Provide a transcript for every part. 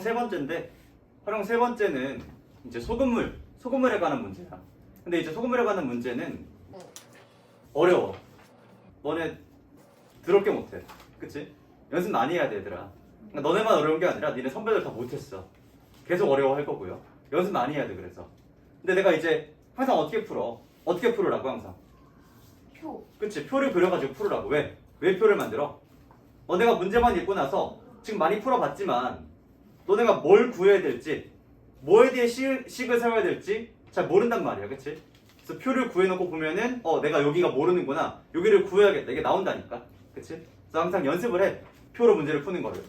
세 번째인데 활용 세 번째는 이제 소금물에 관한 문제야. 근데 이제 소금물에 관한 문제는 어려워. 너네 더럽게 못해. 그치? 연습 많이 해야 돼, 얘들아. 그러니까 너네만 어려운 게 아니라 니네 선배들 다 못했어. 계속 어려워할 거고요. 연습 많이 해야 돼, 그래서. 근데 내가 이제 항상 어떻게 풀어? 어떻게 풀으라고 항상? 표. 그치? 표를 그려가지고 풀으라고. 왜? 왜 표를 만들어? 너네가 문제만 읽고 나서 지금 많이 풀어봤지만 너네가 뭘 구해야 될지, 뭐에 대해 식을 세워야 될지 잘 모른단 말이야, 그치? 그래서 표를 구해놓고 보면은 내가 여기가 모르는구나, 여기를 구해야겠다, 이게 나온다니까, 그치? 그래서 항상 연습을 해, 표로 문제를 푸는 거를.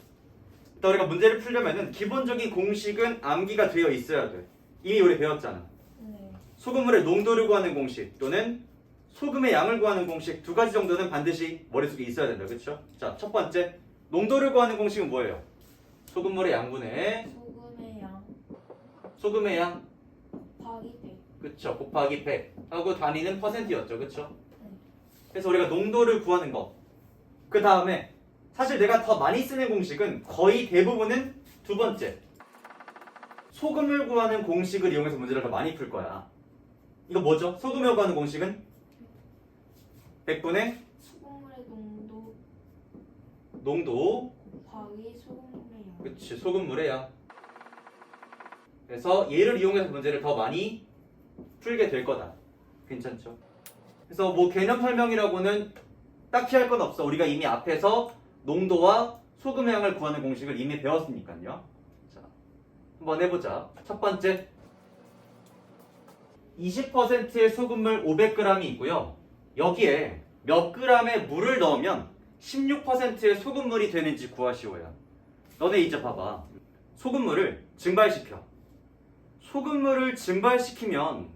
일단 우리가 문제를 풀려면은 기본적인 공식은 암기가 되어 있어야 돼. 이미 우리 배웠잖아. 네. 소금물의 농도를 구하는 공식 또는 소금의 양을 구하는 공식 두 가지 정도는 반드시 머릿속에 있어야 된다, 그쵸? 자, 첫 번째, 농도를 구하는 공식은 뭐예요? 소금물의 양분의 소금의 양 소금의 양, 곱하기 100. 그쵸? 곱하기 100 하고 단위는 퍼센트였죠, 그쵸? 네. 그래서 우리가 농도를 구하는 거, 그 다음에 사실 내가 더 많이 쓰는 공식은 거의 대부분은 두 번째, 소금을 구하는 공식을 이용해서 문제를 더 많이 풀 거야. 이거 뭐죠? 소금을 구하는 공식은 100분의 소금물의 농도, 곱하기 소금물의 양. 그치, 소금물의 양. 그래서 얘를 이용해서 문제를 더 많이 풀게 될 거다. 괜찮죠? 그래서 뭐 개념 설명이라고는 딱히 할 건 없어. 우리가 이미 앞에서 농도와 소금의 양을 구하는 공식을 이미 배웠으니까요. 자, 한번 해보자. 첫 번째, 20%의 소금물 500g이 있고요. 여기에 몇 g의 물을 넣으면 16%의 소금물이 되는지 구하시오야. 너네 이제 봐봐. 소금물을 증발시켜. 소금물을 증발시키면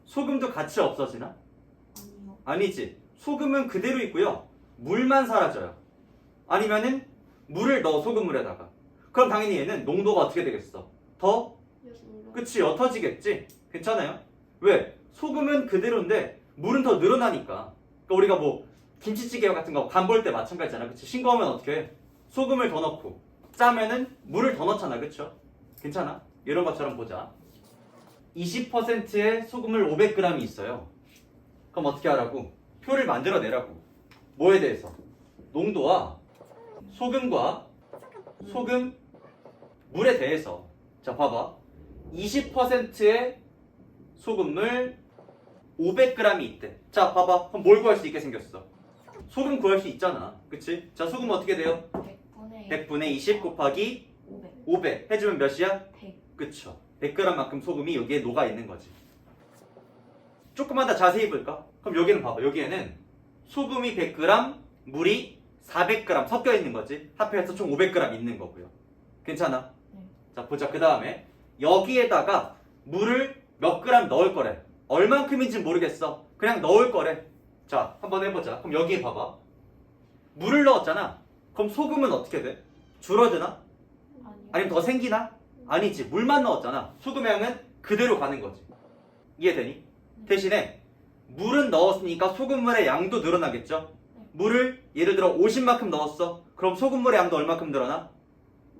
소금도 같이 없어지나? 아니요. 아니지. 소금은 그대로 있고요. 물만 사라져요. 아니면은 물을 넣어, 소금물에다가. 그럼 당연히 얘는 농도가 어떻게 되겠어? 더? 그치, 옅어지겠지? 괜찮아요? 왜? 소금은 그대로인데 물은 더 늘어나니까. 그러니까 우리가 뭐 김치찌개 같은 거 간 볼 때 마찬가지잖아. 그치? 싱거우면 어떻게 해? 소금을 더 넣고, 짜면은 물을 더 넣잖아. 그쵸? 괜찮아? 이런 것처럼 보자. 20%의 소금을 500g이 있어요. 그럼 어떻게 하라고? 표를 만들어내라고. 뭐에 대해서? 농도와 소금과 소금 물에 대해서. 자, 봐봐. 20%의 소금물 500g이 있대. 자, 봐봐. 그럼 뭘 구할 수 있게 생겼어? 소금 구할 수 있잖아. 그치? 자, 소금 어떻게 돼요? 100분의 20 곱하기 500 해주면 몇이야? 100. 그쵸. 100g만큼 소금이 여기에 녹아 있는 거지. 조금만 더 자세히 볼까? 그럼 여기는 봐봐. 여기에는 소금이 100g, 물이 400g 섞여 있는 거지. 합해서 총 500g 있는 거고요. 괜찮아? 네. 자, 보자. 그 다음에 여기에다가 물을 몇 그램 넣을 거래. 얼만큼인지 모르겠어. 그냥 넣을 거래. 자, 한번 해보자. 그럼 여기에 봐봐. 물을 넣었잖아. 그럼 소금은 어떻게 돼? 줄어드나? 아니요. 아니면 더 생기나? 아니지. 물만 넣었잖아. 소금의 양은 그대로 가는 거지. 이해되니? 대신에 물은 넣었으니까 소금물의 양도 늘어나겠죠? 물을 예를 들어 50만큼 넣었어. 그럼 소금물의 양도 얼마큼 늘어나?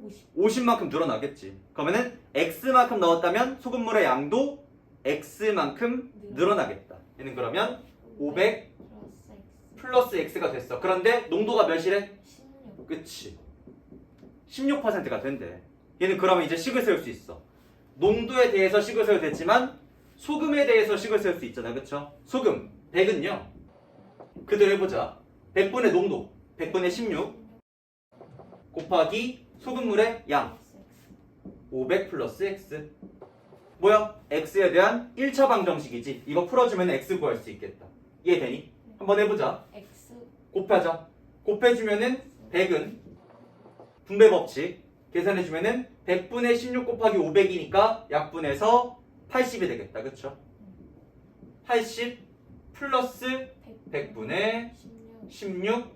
50. 50만큼 늘어나겠지. 그러면은 X만큼 넣었다면 소금물의 양도 X만큼 늘어나겠다. 얘는 그러면 500 플러스 X가 됐어. 그런데 농도가 몇이래? 16. 그치. 16%가 된대. 얘는 그러면 이제 식을 세울 수 있어. 농도에 대해서 식을 세워도 됐지만 소금에 대해서 식을 세울 수 있잖아. 그쵸? 소금 100은요. 그대로 해보자. 100분의 농도 100분의 16 곱하기 소금물의 양 500 플러스 X. 뭐야? X에 대한 1차 방정식이지. 이거 풀어주면 X 구할 수 있겠다. 이해되니? 한번 해보자. X. 곱하자. 곱해주면은 100은 분배 법칙 계산해주면은 100분의 16 곱하기 500이니까 약분해서 80이 되겠다. 그쵸? 80 플러스 100분의 16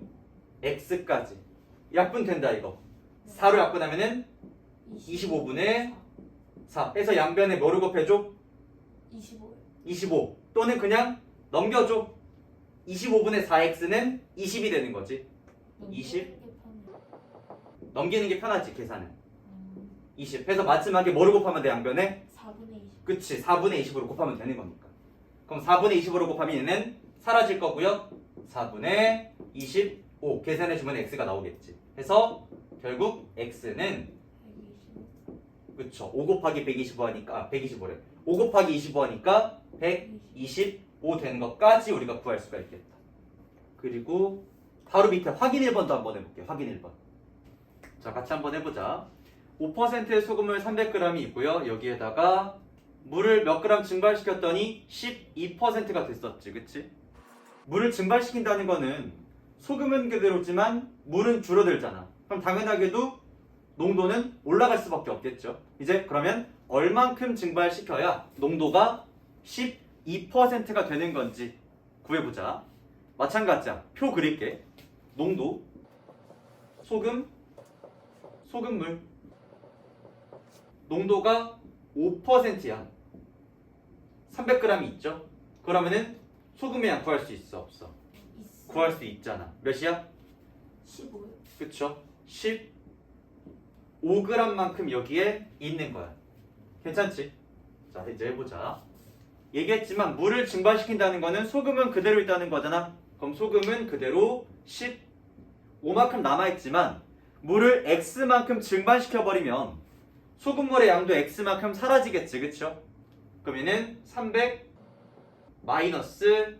X까지 약분 된다. 이거 4로 약분하면은 25분의 4 해서 양변에 뭐를 곱해줘? 25. 25 또는 그냥 넘겨줘. 25분의 4x는 20이 되는 거지. 20? 넘기는 게 편하지, 계산은. 20 해서 마지막에 뭐를 곱하면 돼 양변에? 4분의 20. 그치 4분의 20으로 곱하면 되는 거니까. 그럼 4분의 20으로 곱하면 얘는 사라질 거고요. 4분의 25 계산해주면 x가 나오겠지. 해서 결국 x는 125. 그쵸 5 곱하기 125 하니까 125래 5 곱하기 25 하니까 125 되는 것까지 우리가 구할 수가 있겠다. 그리고 바로 밑에 확인 1번도 한번 해볼게요. 확인 1번. 자 같이 한번 해보자. 5%의 소금을 300g이 있고요. 여기에다가 물을 몇 그램 증발시켰더니 12%가 됐었지. 그치? 물을 증발시킨다는 거는 소금은 그대로지만 물은 줄어들잖아. 그럼 당연하게도 농도는 올라갈 수밖에 없겠죠. 이제 그러면 얼만큼 증발시켜야 농도가 12%가 되는 건지 구해보자. 마찬가지야. 표 그릴게. 농도, 소금, 소금물. 농도가 5%야. 300g이 있죠? 그러면은 소금의 양 구할 수 있어, 없어? 있어. 구할 수 있잖아. 몇이야? 15요. 그쵸? 15g만큼 여기에 있는 거야. 괜찮지? 자, 이제 해보자. 얘기했지만 물을 증발시킨다는 거는 소금은 그대로 있다는 거잖아. 그럼 소금은 그대로 15만큼 남아있지만 물을 X만큼 증발시켜버리면 소금물의 양도 X만큼 사라지겠지. 그쵸? 그러면은 300 마이너스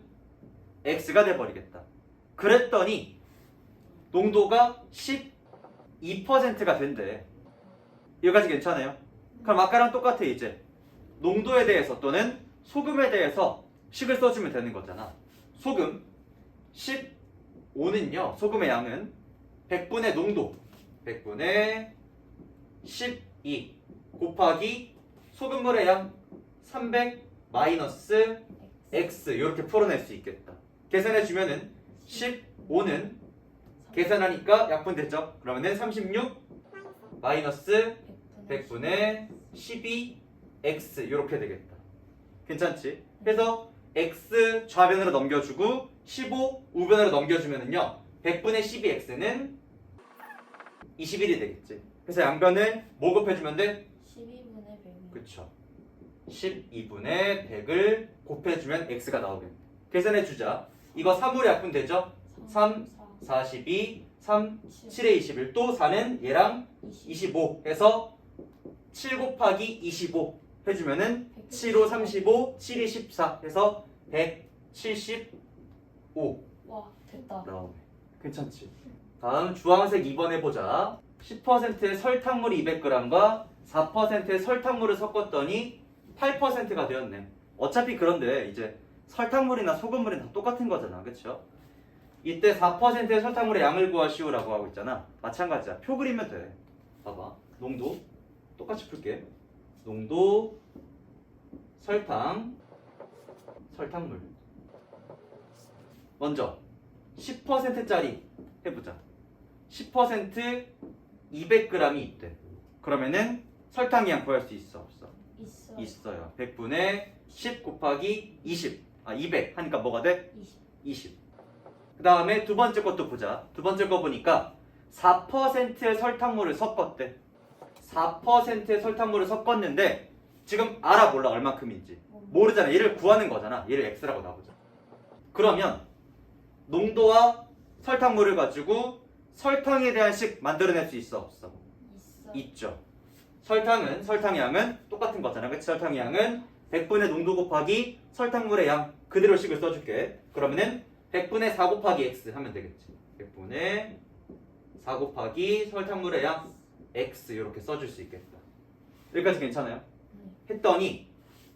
X가 돼버리겠다. 그랬더니 농도가 12%가 된대. 여기까지 괜찮아요? 그럼 아까랑 똑같아. 이제 농도에 대해서 또는 소금에 대해서 식을 써주면 되는 거잖아. 소금 15는요 소금의 양은 100분의 농도 100분의 12 곱하기 소금물의 양 300 마이너스 X 이렇게 풀어낼 수 있겠다. 계산해주면은 15는 계산하니까 약분됐죠? 그러면은 36 마이너스 100분의 12 X 이렇게 되겠다. 괜찮지? 그래서 X 좌변으로 넘겨주고 15 우변으로 넘겨주면은요 100분의 12X는 21이 되겠지. 그래서 양변을 뭐 곱해주면 돼? 12분의 100. 그쵸. 12분의 100을 곱해주면 X가 나오겠네. 계산해주자. 이거 3으로 약분되죠? 3, 42, 3, 7에 21. 또 4는 얘랑 25 해서 7 곱하기 25 해주면은 7호 35, 7이 14 해서 175 와, 됐다. 나오네. 괜찮지? 다음 주황색 2번 해보자. 10%의 설탕물이 200g과 4%의 설탕물을 섞었더니 8%가 되었네. 어차피 그런데 이제 설탕물이나 소금물이 다 똑같은 거잖아. 그쵸? 이때 4%의 설탕물의 양을 구하시오라고 하고 있잖아. 마찬가지야. 표 그리면 돼. 봐봐. 농도 똑같이 풀게. 농도 설탕 설탕물 먼저 10%짜리 해보자. 10% 200g이 있대. 그러면은 설탕의 양 구할 수 있어 없어? 있어. 있어요. 100분의 10 곱하기 20 200 하니까 뭐가 돼? 20. 20. 그 다음에 두 번째 것도 보자. 두 번째 거 보니까 4%의 설탕물을 섞었대. 4%의 설탕물을 섞었는데 지금 알아 몰라 얼마큼인지 모르잖아. 얘를 구하는 거잖아. 얘를 X라고 놔보자. 그러면 농도와 설탕물을 가지고 설탕에 대한 식 만들어낼 수 있어 없어? 있어. 있죠. 설탕의 양은 똑같은 거잖아. 그치? 설탕의 양은 100분의 농도 곱하기 설탕물의 양 그대로 식을 써줄게. 그러면은 100분의 4 곱하기 X 하면 되겠지. 100분의 4 곱하기 설탕물의 양 X 이렇게 써줄 수 있겠다. 여기까지 괜찮아요? 했더니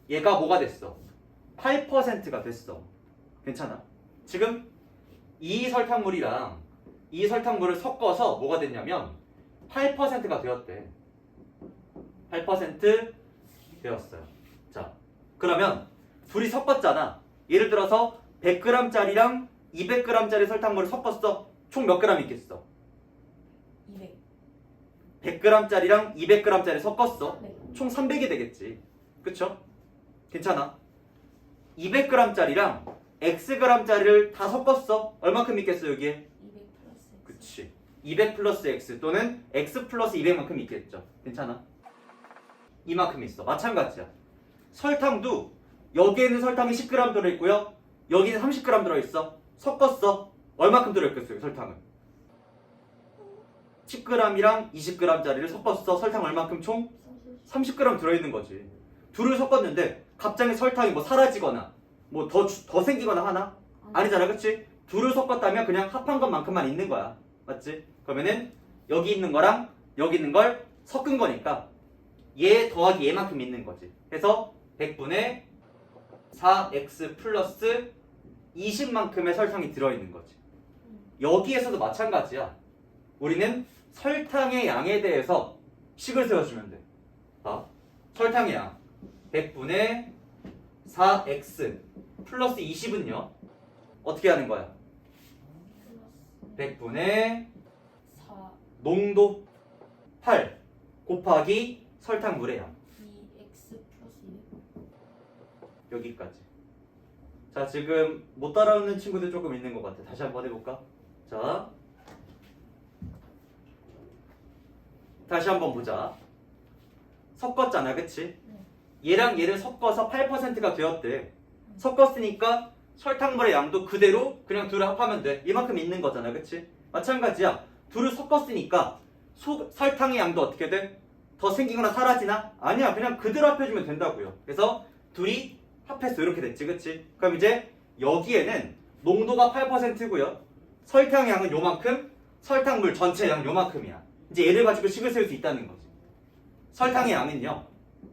얘가 뭐가 됐어? 8%가 됐어. 괜찮아? 지금 이 설탕물이랑 이 설탕물을 섞어서 뭐가 됐냐면 8%가 되었대. 8% 되었어요. 자, 그러면 둘이 섞었잖아. 예를 들어서 100g짜리랑 200g짜리 설탕물을 섞었어. 총 몇 그램 있겠어? 200. 100g짜리랑 200g짜리 섞었어. 300. 총 300이 되겠지. 그쵸? 괜찮아. 200g짜리랑 xg짜리를 다 섞었어. 얼마큼 있겠어 여기에? 200 플러스 X. 그치. 200 플러스 x 또는 x 플러스 200만큼 있겠죠. 괜찮아? 이만큼 있어. 마찬가지야. 설탕도 여기에는 설탕이 10g 들어있고요. 여기는 30g 들어있어. 섞었어. 얼마큼 들어있겠어요, 설탕은? 10g이랑 20g짜리를 섞었어. 설탕 얼마큼 총? 30g 들어있는 거지. 둘을 섞었는데 갑자기 설탕이 뭐 사라지거나 뭐 더 생기거나 하나? 아니잖아, 그치? 둘을 섞었다면 그냥 합한 것만큼만 있는 거야. 맞지? 그러면은 여기 있는 거랑 여기 있는 걸 섞은 거니까 얘 더하기 얘만큼 있는 거지. 그래서 100분의 4x 플러스 20만큼의 설탕이 들어있는 거지. 여기에서도 마찬가지야. 우리는 설탕의 양에 대해서 식을 세워주면 돼. 자, 설탕의 양 100분의 4x 플러스 20은요 어떻게 하는 거야? 100분의 4 농도 8 곱하기 설탕물의 양 2x 플러스 200. 여기까지. 자, 지금 못 따라오는 친구들 조금 있는 것 같아. 다시 한번 해볼까? 자, 다시 한번 보자. 섞었잖아, 그치? 얘랑 얘를 섞어서 8%가 되었대. 섞었으니까 설탕물의 양도 그대로 그냥 둘을 합하면 돼. 이만큼 있는 거잖아, 그치? 마찬가지야. 둘을 섞었으니까 설탕의 양도 어떻게 돼? 더 생기거나 사라지나? 아니야, 그냥 그대로 합해주면 된다고요. 그래서 둘이 합해서 이렇게 됐지, 그치? 그럼 이제 여기에는 농도가 8%고요. 설탕의 양은 요만큼, 설탕물 전체 양 요만큼이야. 이제 얘를 가지고 식을 세울 수 있다는 거지. 설탕의 양은요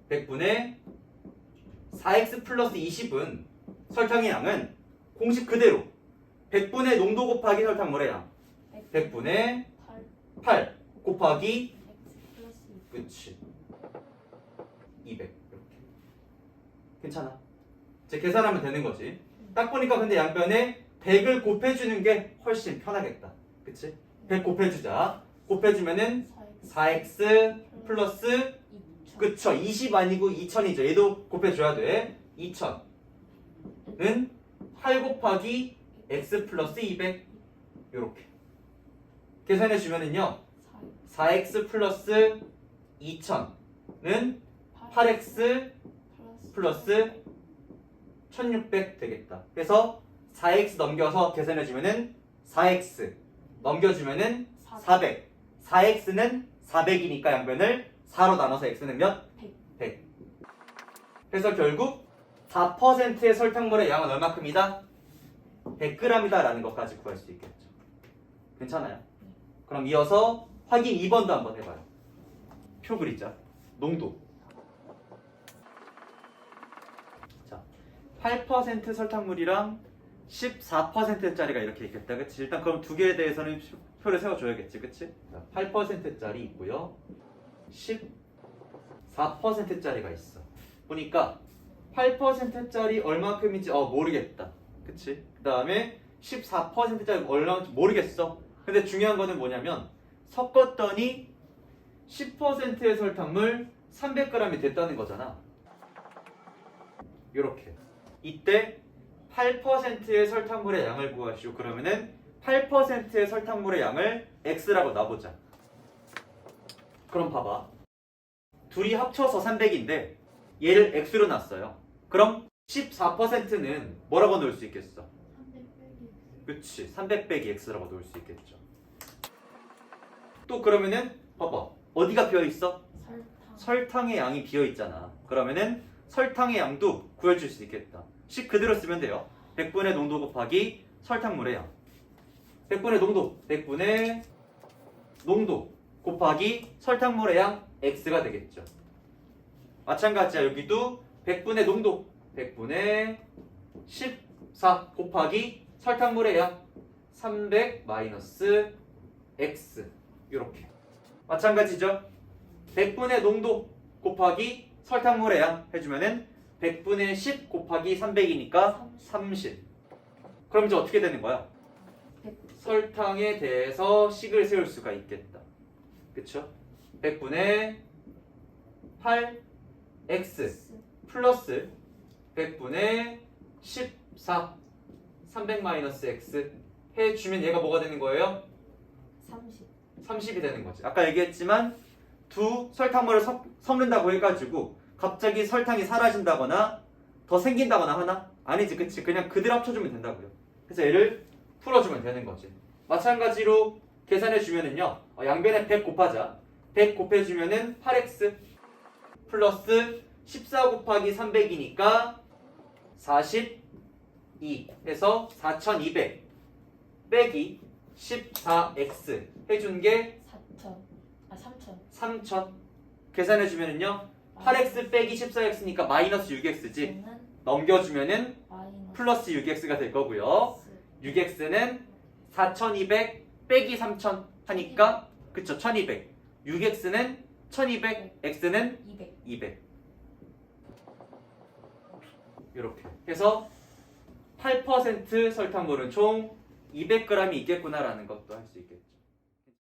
100분의 4x 플러스 20은 설탕의 양은 공식 그대로 100분의 농도 곱하기 설탕물의 양 100분의 8 8 곱하기 x 플러스 2. 그치 200 이렇게. 괜찮아. 이제 계산하면 되는 거지. 딱 보니까 근데 양변에 100을 곱해주는 게 훨씬 편하겠다. 그치? 100 곱해주자. 곱해주면은 4x 플러스 2000. 그쵸, 20 아니고 2000이죠. 얘도 곱해줘야 돼. 2000은 8 곱하기 x 플러스 200 요렇게 계산해주면은요 4x 플러스 2000은 8x 플러스 1600 되겠다. 그래서 4x 넘겨서 계산해주면은 4x 넘겨주면은 400 4x는 400이니까 양변을 4로 나눠서 x는 몇? 100. 그래서 결국 4%의 설탕물의 양은 얼마큼이다? 100g이다 라는 것까지 구할 수 있겠죠. 괜찮아요? 그럼 이어서 확인 2번도 한번 해봐요. 표 그리자. 농도. 자, 8% 설탕물이랑 14%짜리가 이렇게 있겠다. 그치? 일단 그럼 두 개에 대해서는 표를 세워줘야겠지. 그치? 8%짜리 있고요. 14%짜리가 있어. 보니까 8%짜리 얼마큼인지 모르겠다. 그치? 그 다음에 14%짜리 얼마인지 모르겠어. 근데 중요한 거는 뭐냐면 섞었더니 10%의 설탕물 300g이 됐다는 거잖아. 요렇게. 이때 8%의 설탕물의 양을 구하시오. 그러면은 8%의 설탕물의 양을 x라고 놔보자. 그럼 봐봐. 둘이 합쳐서 300인데 얘를 x로 놨어요. 그럼 14%는 뭐라고 넣을 수 있겠어? 300 빼기. 그치, 300 빼기 x라고 넣을 수 있겠죠. 또 그러면은 봐봐. 어디가 비어있어? 설탕. 설탕의 양이 비어있잖아. 그러면은 설탕의 양도 구해줄 수 있겠다. 식 그대로 쓰면 돼요. 100분의 농도 곱하기 설탕물의 양. 100분의 농도, 100분의 농도 곱하기 설탕물의 양 x가 되겠죠. 마찬가지야. 여기도 100분의 농도, 100분의 14 곱하기 설탕물의 양 300 마이너스 x 이렇게. 마찬가지죠. 100분의 농도 곱하기 설탕물의 양 해주면은 100분의 10 곱하기 300이니까 30. 그럼 이제 어떻게 되는 거야? 100. 설탕에 대해서 식을 세울 수가 있겠다. 그쵸? 100분의 8x 플러스 100분의 14 300 마이너스 x 해주면 얘가 뭐가 되는 거예요? 30. 30이 되는 거지. 아까 얘기했지만 두 설탕물을 섞는다고 해가지고 갑자기 설탕이 사라진다거나 더 생긴다거나 하나? 아니지, 그치? 그냥 그대로 합쳐주면 된다고요. 그래서 얘를 풀어주면 되는 거지. 마찬가지로 계산해주면은요, 양변에 100 곱하자. 100 곱해주면은 8x 플러스 14 곱하기 300이니까 42 해서 4200 빼기 14x 해준 게 4천. 아 3천. 3000. 계산해주면은요, 8x 빼기 14x니까 마이너스 6x지. 는 넘겨주면은 마이너스 플러스 6x가 될 거고요. 6x는 4200 빼기 3000 하니까 그쵸, 1200. 6x는 1200, x는 200. 200. 이렇게 해서 8% 설탕물은 총 200g이 있겠구나라는 것도 할 수 있겠죠.